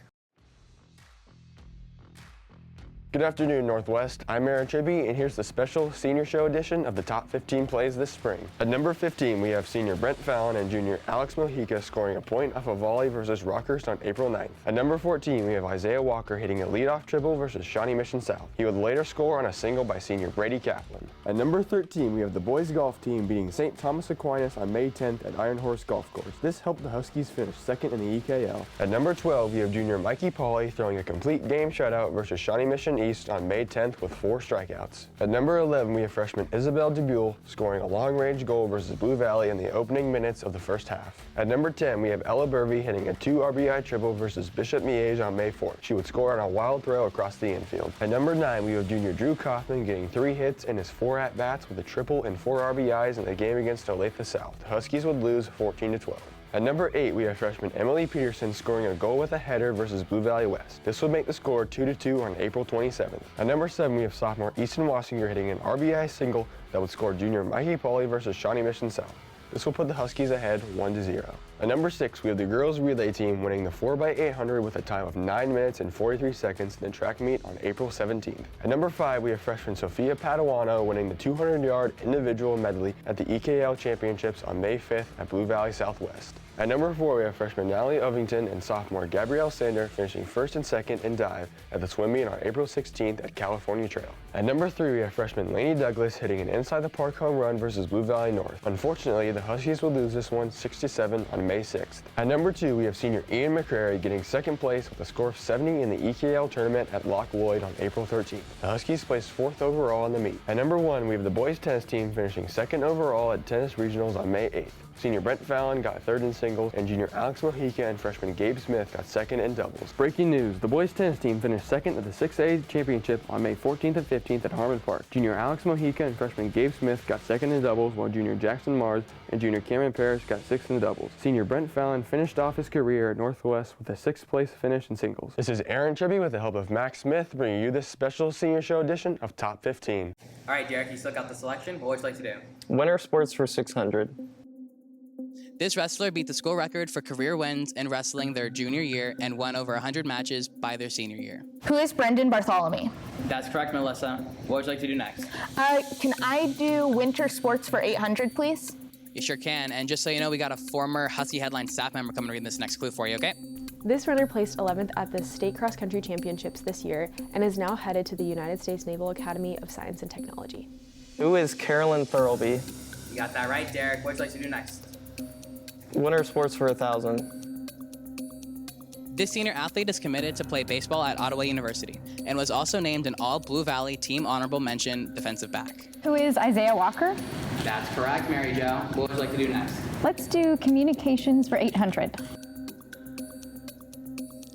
Good afternoon, Northwest. I'm Aaron Tribby, and here's the special senior show edition of the top 15 plays this spring. At number 15, we have senior Brent Fallon and junior Alex Mojica scoring a point off a volley versus Rockhurst on April 9th. At number 14, we have Isaiah Walker hitting a leadoff triple versus Shawnee Mission South. He would later score on a single by senior Brady Kaplan. At number 13, we have the boys golf team beating St. Thomas Aquinas on May 10th at Iron Horse Golf Course. This helped the Huskies finish second in the EKL. At number 12, we have junior Mikey Pauley throwing a complete game shutout versus Shawnee Mission East on May 10th with 4 strikeouts. At number 11, we have freshman Isabel DeBuel scoring a long-range goal versus Blue Valley in the opening minutes of the first half. At number 10, we have Ella Burvey hitting a 2 RBI triple versus Bishop Miege on May 4th. She would score on a wild throw across the infield. At number 9, we have junior Drew Kaufman getting 3 hits in his 4 at-bats with a triple and 4 RBIs in the game against Olathe South. The Huskies would lose 14-12. At number 8, we have freshman Emily Peterson scoring a goal with a header versus Blue Valley West. This would make the score 2-2 on April 27th. At number 7, we have sophomore Easton Wassinger hitting an RBI single that would score junior Mikey Pauley versus Shawnee Mission South. This will put the Huskies ahead 1-0. At number 6, we have the girls relay team winning the 4x800 with a time of 9 minutes and 43 seconds in the track meet on April 17th. At number 5, we have freshman Sophia Paduano winning the 200-yard individual medley at the EKL Championships on May 5th at Blue Valley Southwest. At number 4, we have freshman Natalie Ovington and sophomore Gabrielle Sander finishing first and second in dive at the swim meet on April 16th at California Trail. At number 3, we have freshman Lainey Douglas hitting an inside-the-park home run versus Blue Valley North. Unfortunately, the Huskies will lose this one 6-7 on May 6th. At number 2, we have senior Ian McCrary getting second place with a score of 70 in the EKL tournament at Loch Lloyd on April 13th. The Huskies placed 4th overall in the meet. At number 1, we have the boys tennis team finishing 2nd overall at tennis regionals on May 8th. Senior Brent Fallon got 3rd in singles, and junior Alex Mojica and freshman Gabe Smith got 2nd in doubles. Breaking news, the boys tennis team finished 2nd at the 6A championship on May 14th and 15th at Harmon Park. Junior Alex Mojica and freshman Gabe Smith got 2nd in doubles, while junior Jackson Mars and junior Cameron Parrish got 6th in doubles. Senior Brent Fallon finished off his career at Northwest with a 6th place finish in singles. This is Aaron Tribby with the help of Max Smith bringing you this special senior show edition of Top 15. All right, Derek, you still got the selection. What would you like to do? Winter sports for 600. This wrestler beat the school record for career wins in wrestling their junior year and won over 100 matches by their senior year. Who is Brendan Bartholomew? That's correct, Melissa. What would you like to do next? Can I do winter sports for 800, please? You sure can. And just so you know, we got a former Husky headline staff member coming to read this next clue for you, okay? This runner placed 11th at the State Cross Country Championships this year and is now headed to the United States Naval Academy of Science and Technology. Who is Carolyn Thurlby? You got that right, Derek. What would you like to do next? Winter sports for 1,000. This senior athlete is committed to play baseball at Ottawa University and was also named an All-Blue Valley Team Honorable Mention defensive back. Who is Isaiah Walker? That's correct, Mary Jo. What would you like to do next? Let's do communications for 800.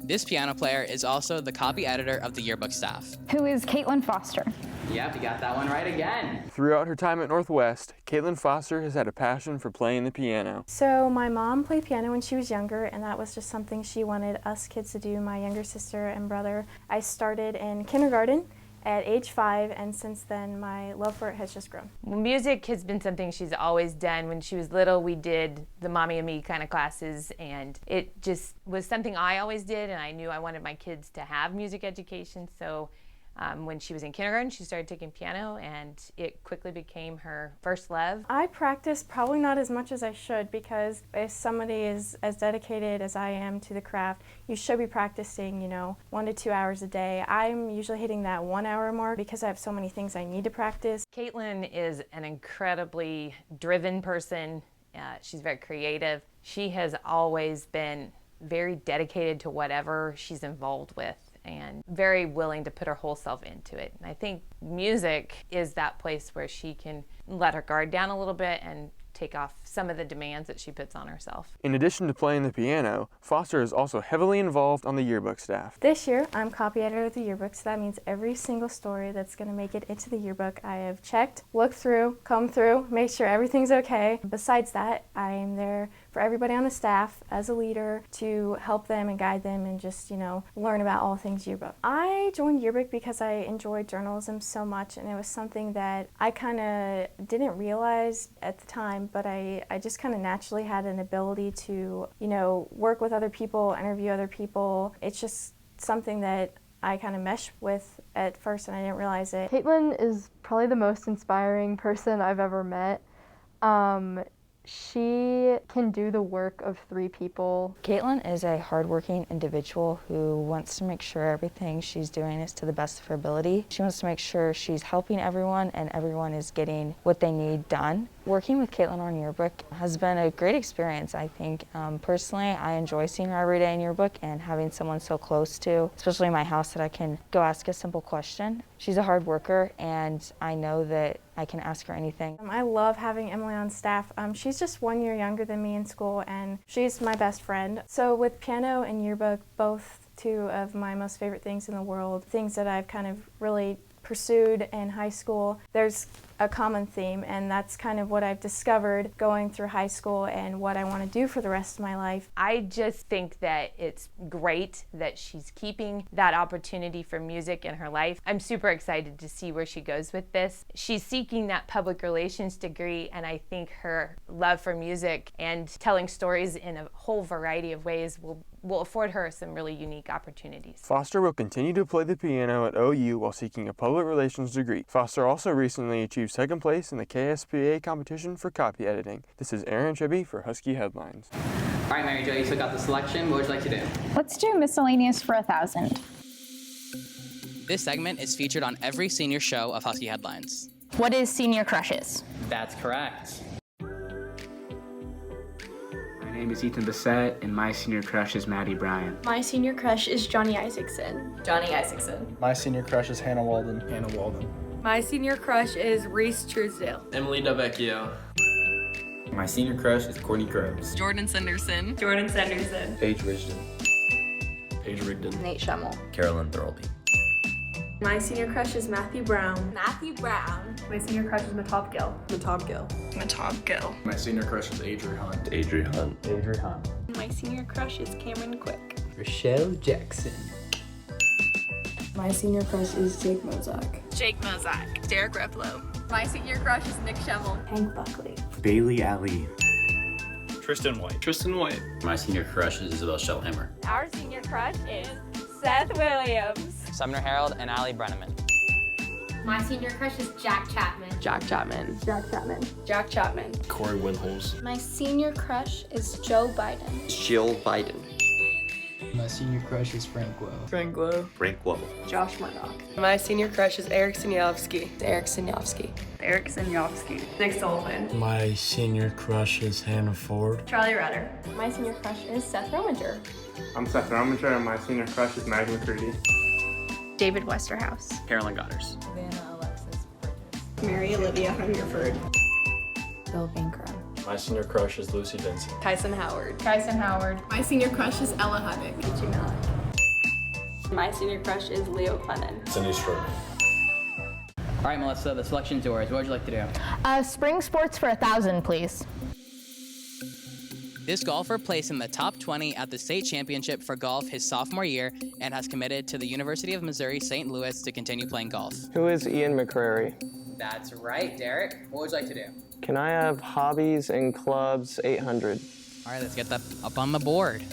This piano player is also the copy editor of the yearbook staff. Who is Caitlin Foster? Yep, you got that one right again. Throughout her time at Northwest, Caitlin Foster has had a passion for playing the piano. So my mom played piano when she was younger, and that was just something she wanted us kids to do, my younger sister and brother. I started in kindergarten at age 5, and since then my love for it has just grown. Well, music has been something she's always done. When she was little, we did the Mommy and Me kind of classes, and it just was something I always did, and I knew I wanted my kids to have music education, so when she was in kindergarten, she started taking piano, and it quickly became her first love. I practice probably not as much as I should, because if somebody is as dedicated as I am to the craft, you should be practicing, 1 to 2 hours a day. I'm usually hitting that 1 hour mark because I have so many things I need to practice. Caitlin is an incredibly driven person. She's very creative. She has always been very dedicated to whatever she's involved with, and very willing to put her whole self into it. And I think music is that place where she can let her guard down a little bit and take off some of the demands that she puts on herself. In addition to playing the piano, Foster is also heavily involved on the yearbook staff. This year, I'm copy editor of the yearbook, so that means every single story that's going to make it into the yearbook, I have checked, looked through, combed through, make sure everything's okay. Besides that, I am there for for everybody on the staff as a leader to help them and guide them and just, learn about all things yearbook. I joined yearbook because I enjoyed journalism so much, and it was something that I kind of didn't realize at the time, but I just kind of naturally had an ability to, work with other people, interview other people. It's just something that I kind of meshed with at first, and I didn't realize it. Caitlin is probably the most inspiring person I've ever met. She can do the work of 3 people. Caitlin is a hardworking individual who wants to make sure everything she's doing is to the best of her ability. She wants to make sure she's helping everyone and everyone is getting what they need done. Working with Caitlin on yearbook has been a great experience, I think. Personally, I enjoy seeing her every day in yearbook and having someone so close to, especially in my house, that I can go ask a simple question. She's a hard worker, and I know that I can ask her anything. I love having Emily on staff. She's just 1 year younger than me in school, and she's my best friend. So with piano and yearbook, both 2 of my most favorite things in the world, things that I've kind of really pursued in high school, there's a common theme, and that's kind of what I've discovered going through high school and what I want to do for the rest of my life. I just think that it's great that she's keeping that opportunity for music in her life. I'm super excited to see where she goes with this. She's seeking that public relations degree, and I think her love for music and telling stories in a whole variety of ways will afford her some really unique opportunities. Foster will continue to play the piano at OU while seeking a public relations degree. Foster also recently achieved 2nd place in the KSPA competition for copy editing. This is Aaron Tribby for Husky Headlines. All right, Mary Jo, you took out the selection. What would you like to do? Let's do miscellaneous for 1,000. This segment is featured on every senior show of Husky Headlines. What is senior crushes? That's correct. My name is Ethan Bissett, and my senior crush is Maddie Bryan. My senior crush is Johnny Isaacson. Johnny Isaacson. My senior crush is Hannah Walden. Hannah Walden. My senior crush is Reese Truesdale. Emily Delvecchio. My senior crush is Courtney Krebs. Jordan Sanderson. Jordan Sanderson. Paige Rigdon. Paige Rigdon. Nate Schemmel. Carolyn Thirlby. My senior crush is Matthew Brown. Matthew Brown. My senior crush is Matop Gill. Matop Gill. Matop Gill. My senior crush is Adri Hunt. Adri Hunt. Adri Hunt. My senior crush is Cameron Quick. Rochelle Jackson. My senior crush is Jake Mozak. Jake Mozak. Derek Replow. My senior crush is Nick Schemmel. Hank Buckley. Bailey Ali. Tristan White. Tristan White. My senior crush is Isabel Shellhammer. Our senior crush is Seth Williams. Sumner Harold and Allie Brenneman. My senior crush is Jack Chapman. Jack Chapman. Jack Chapman. Jack Chapman. Corey Winholz. My senior crush is Joe Biden. Jill Biden. My senior crush is Frank Lowe. Frank Lowe. Frank Lowe. Josh Murdoch. My senior crush is Eric Siniowski. Eric Siniowski. Eric Siniowski. Nick Sullivan. My senior crush is Hannah Ford. Charlie Rudder. My senior crush is Seth Rominger. I'm Seth Rominger, and my senior crush is Maggie McCurdy. David Westerhouse. Carolyn Goddard. Savannah Alexis Bridges. Mary Olivia Hungerford. Bill Bankrow. My senior crush is Lucy Vincent. Tyson Howard. Tyson Howard. My senior crush is Ella Huddick. Peachy Malik. My senior crush is Leo Clennon. Cindy Stroman. All right, Melissa, the selection's yours. What would you like to do? Spring sports for 1,000, please. This golfer placed in the top 20 at the state championship for golf his sophomore year and has committed to the University of Missouri St. Louis to continue playing golf. Who is Ian McCrary? That's right, Derek. What would you like to do? Can I have hobbies and clubs 800? All right, let's get that up on the board.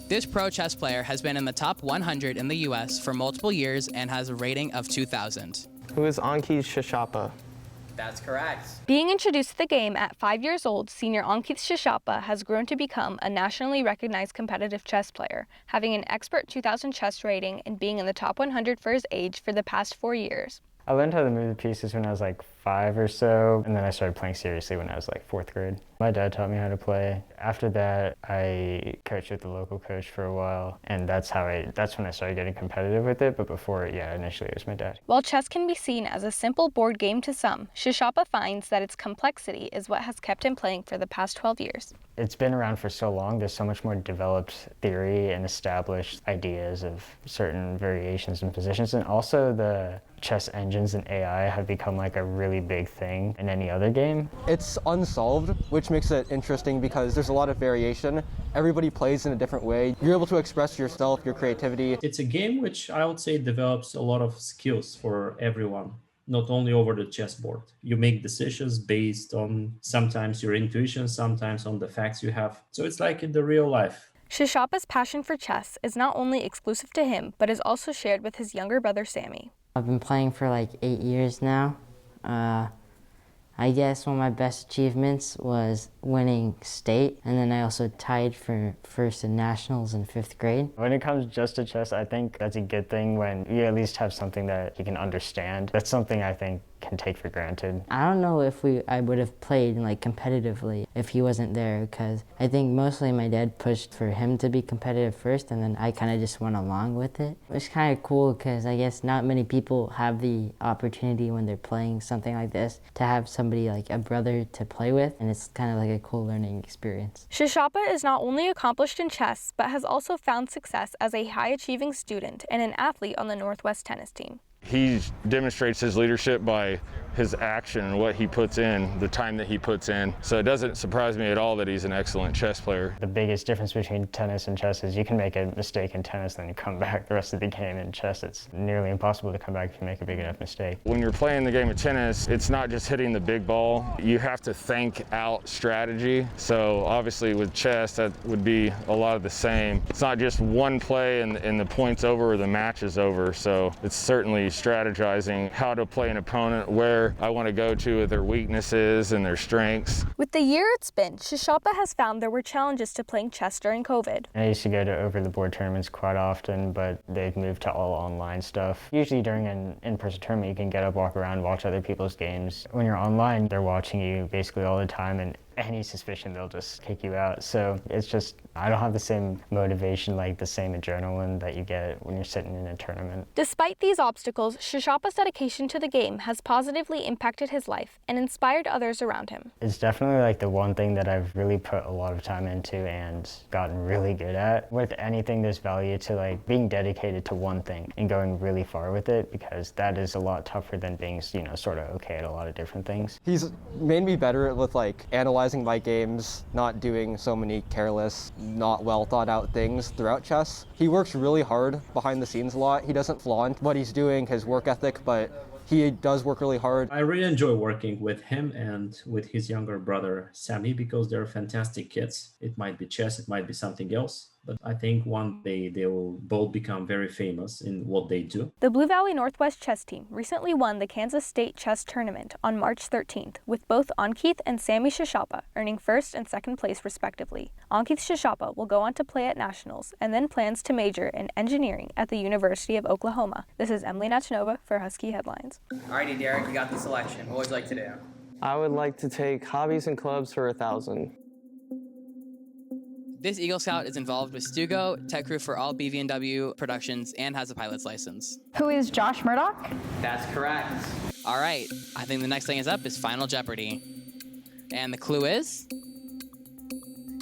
This pro chess player has been in the top 100 in the U.S. for multiple years and has a rating of 2,000. Who is Ankit Shishapa? That's correct. Being introduced to the game at 5 years old, senior Ankit Shishapa has grown to become a nationally recognized competitive chess player, having an expert 2000 chess rating and being in the top 100 for his age for the past 4 years. I learned how to move the pieces when I was like 5 or so, and then I started playing seriously when I was like 4th grade. My dad taught me how to play. After that, I coached with the local coach for a while, and that's when I started getting competitive with it, but before, initially it was my dad. While chess can be seen as a simple board game to some, Shishapa finds that its complexity is what has kept him playing for the past 12 years. It's been around for so long, there's so much more developed theory and established ideas of certain variations and positions, and also the chess engines and AI have become like a really big thing in any other game. It's unsolved, which makes it interesting because there's a lot of variation. Everybody plays in a different way. You're able to express yourself, your creativity. It's a game which I would say develops a lot of skills for everyone, not only over the chessboard. You make decisions based on sometimes your intuition, sometimes on the facts you have. So it's like in the real life. Shishapa's passion for chess is not only exclusive to him, but is also shared with his younger brother Sammy. I've been playing for like 8 years now. I guess one of my best achievements was winning state, and then I also tied for first in nationals in 5th grade. When it comes just to chess, I think that's a good thing when you at least have something that you can understand. That's something I think can take for granted. I don't know if I would have played like competitively if he wasn't there, because I think mostly my dad pushed for him to be competitive first, and then I kind of just went along with it. It's kind of cool because I guess not many people have the opportunity when they're playing something like this to have somebody like a brother to play with, and it's kind of like a cool learning experience. Shishapa is not only accomplished in chess, but has also found success as a high-achieving student and an athlete on the Northwest tennis team. He demonstrates his leadership by his action and what he puts in, the time that he puts in. So it doesn't surprise me at all that he's an excellent chess player. The biggest difference between tennis and chess is you can make a mistake in tennis, then you come back the rest of the game. In chess, it's nearly impossible to come back if you make a big enough mistake. When you're playing the game of tennis, it's not just hitting the big ball. You have to think out strategy. So obviously with chess, that would be a lot of the same. It's not just one play and the point's over or the match is over. So it's certainly strategizing how to play an opponent, where I want to go to with their weaknesses and their strengths. With the year it's been, Shishapa has found there were challenges to playing chess during COVID. I used to go to over-the-board tournaments quite often, but they've moved to all online stuff. Usually during an in-person tournament, you can get up, walk around, watch other people's games. When you're online, they're watching you basically all the time, and any suspicion, they'll just kick you out. So it's just, I don't have the same motivation, like the same adrenaline that you get when you're sitting in a tournament. Despite these obstacles, Shishapa's dedication to the game has positively impacted his life and inspired others around him. It's definitely like the one thing that I've really put a lot of time into and gotten really good at. With anything, there's value to like being dedicated to one thing and going really far with it, because that is a lot tougher than being, sort of okay at a lot of different things. He's made me better with like analyzing my games, not doing so many careless, not well thought out things throughout chess. He works really hard behind the scenes a lot. He doesn't flaunt what he's doing, his work ethic, but he does work really hard. I really enjoy working with him and with his younger brother, Sammy, because they're fantastic kids. It might be chess, it might be something else, but I think one day they will both become very famous in what they do. The Blue Valley Northwest chess team recently won the Kansas State Chess Tournament on March 13th, with both Ankith and Sammy Shishapa earning 1st and 2nd place respectively. Ankith Shishapa will go on to play at nationals and then plans to major in engineering at the University of Oklahoma. This is Emily Nachnova for Husky Headlines. Alrighty, Derek, you got the selection. What would you like to do? I would like to take hobbies and clubs for 1,000. This Eagle Scout is involved with Stugo, tech crew for all BV&W productions, and has a pilot's license. Who is Josh Murdoch? That's correct. All right, I think the next thing is up is Final Jeopardy. And the clue is,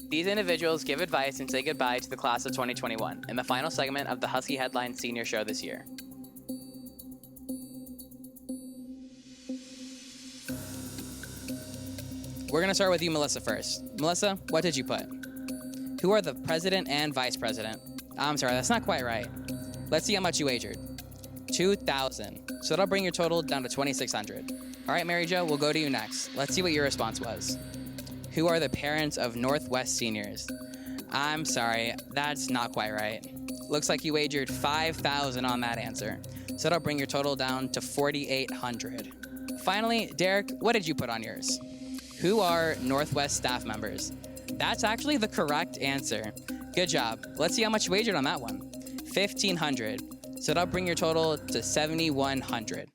these individuals give advice and say goodbye to the class of 2021 in the final segment of the Husky Headline Senior Show this year. We're gonna start with you, Melissa, first. Melissa, what did you put? Who are the president and vice president? I'm sorry, that's not quite right. Let's see how much you wagered. 2,000. So that'll bring your total down to 2,600. All right, Mary Jo, we'll go to you next. Let's see what your response was. Who are the parents of Northwest seniors? I'm sorry, that's not quite right. Looks like you wagered 5,000 on that answer. So that'll bring your total down to 4,800. Finally, Derek, what did you put on yours? Who are Northwest staff members? That's actually the correct answer. Good job. Let's see how much you wagered on that one. 1,500. So that'll bring your total to 7,100.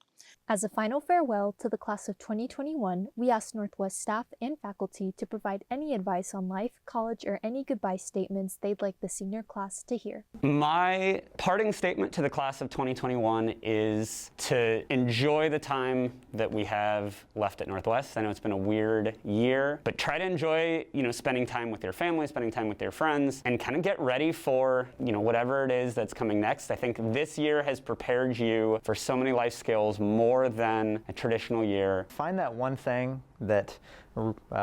As a final farewell to the class of 2021, we asked Northwest staff and faculty to provide any advice on life, college, or any goodbye statements they'd like the senior class to hear. My parting statement to the class of 2021 is to enjoy the time that we have left at Northwest. I know it's been a weird year, but try to enjoy, spending time with your family, spending time with your friends, and kind of get ready for, whatever it is that's coming next. I think this year has prepared you for so many life skills more than a traditional year. Find that one thing that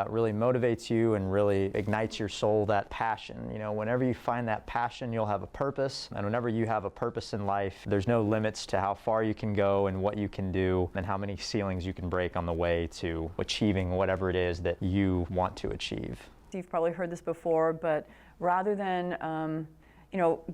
really motivates you and really ignites your soul, that passion. Whenever you find that passion, you'll have a purpose. And whenever you have a purpose in life, there's no limits to how far you can go and what you can do and how many ceilings you can break on the way to achieving whatever it is that you want to achieve. You've probably heard this before, but rather than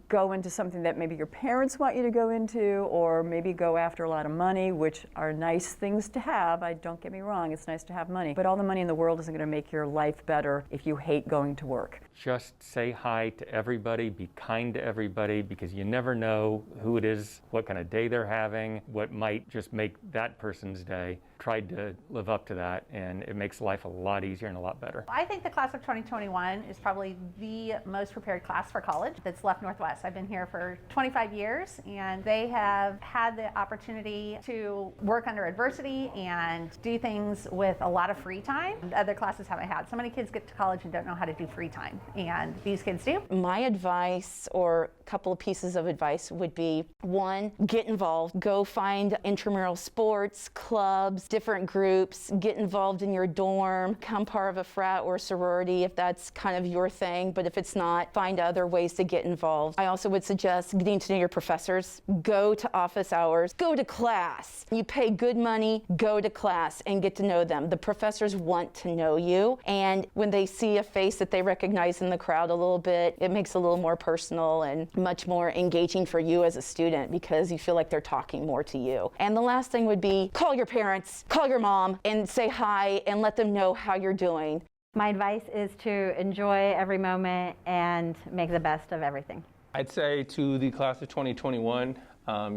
go into something that maybe your parents want you to go into, or maybe go after a lot of money, which are nice things to have. Don't get me wrong, it's nice to have money, but all the money in the world isn't going to make your life better if you hate going to work. Just say hi to everybody, be kind to everybody, because you never know who it is, what kind of day they're having, what might just make that person's day. Tried to live up to that, and it makes life a lot easier and a lot better. I think the class of 2021 is probably the most prepared class for college that's left Northwest. I've been here for 25 years, and they have had the opportunity to work under adversity and do things with a lot of free time other classes haven't had. So many kids get to college and don't know how to do free time, and these kids do. My advice, or a couple of pieces of advice, would be: one, get involved. Go find intramural sports, clubs, different groups, get involved in your dorm, become part of a frat or sorority if that's kind of your thing, but if it's not, find other ways to get involved. I also would suggest getting to know your professors. Go to office hours, go to class. You pay good money, go to class and get to know them. The professors want to know you, and when they see a face that they recognize in the crowd a little bit, it makes it a little more personal and much more engaging for you as a student, because you feel like they're talking more to you. And the last thing would be: call your parents, call your mom, and say hi and let them know how you're doing. My advice is to enjoy every moment and make the best of everything. I'd say to the class of 2021,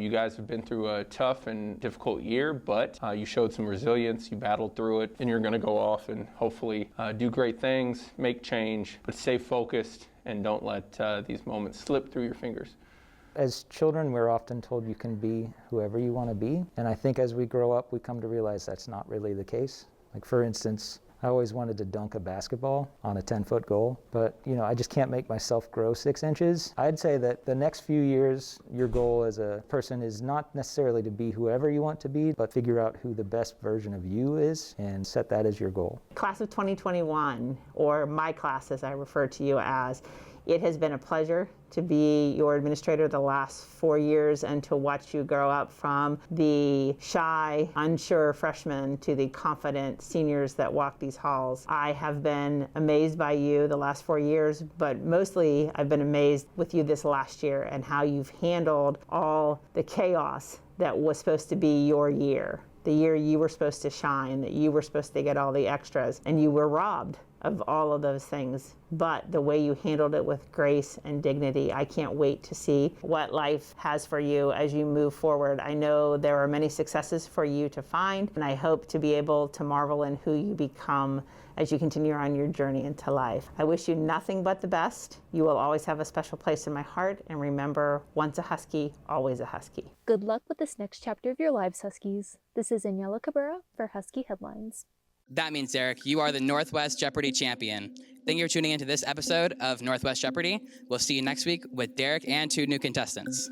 you guys have been through a tough and difficult year, but you showed some resilience, you battled through it, and you're going to go off and hopefully do great things, make change, but stay focused and don't let these moments slip through your fingers. As children, we're often told you can be whoever you want to be, and I think as we grow up, we come to realize that's not really the case. Like, for instance, I always wanted to dunk a basketball on a 10-foot goal, but I just can't make myself grow 6 inches. I'd say that the next few years, your goal as a person is not necessarily to be whoever you want to be, but figure out who the best version of you is and set that as your goal. Class of 2021, or my class as I refer to you as, it has been a pleasure to be your administrator the last 4 years and to watch you grow up from the shy, unsure freshmen to the confident seniors that walk these halls. I have been amazed by you the last 4 years, but mostly I've been amazed with you this last year and how you've handled all the chaos that was supposed to be your year. The year you were supposed to shine, that you were supposed to get all the extras, and you were robbed of all of those things. But the way you handled it with grace and dignity, I can't wait to see what life has for you as you move forward. I know there are many successes for you to find, and I hope to be able to marvel in who you become as you continue on your journey into life. I wish you nothing but the best. You will always have a special place in my heart, and remember, once a Husky, always a Husky. Good luck with this next chapter of your lives, Huskies. This is Daniela Cabrera for Husky Headlines. That means, Derek, you are the Northwest Jeopardy champion. Thank you for tuning into this episode of Northwest Jeopardy. We'll see you next week with Derek and 2 new contestants.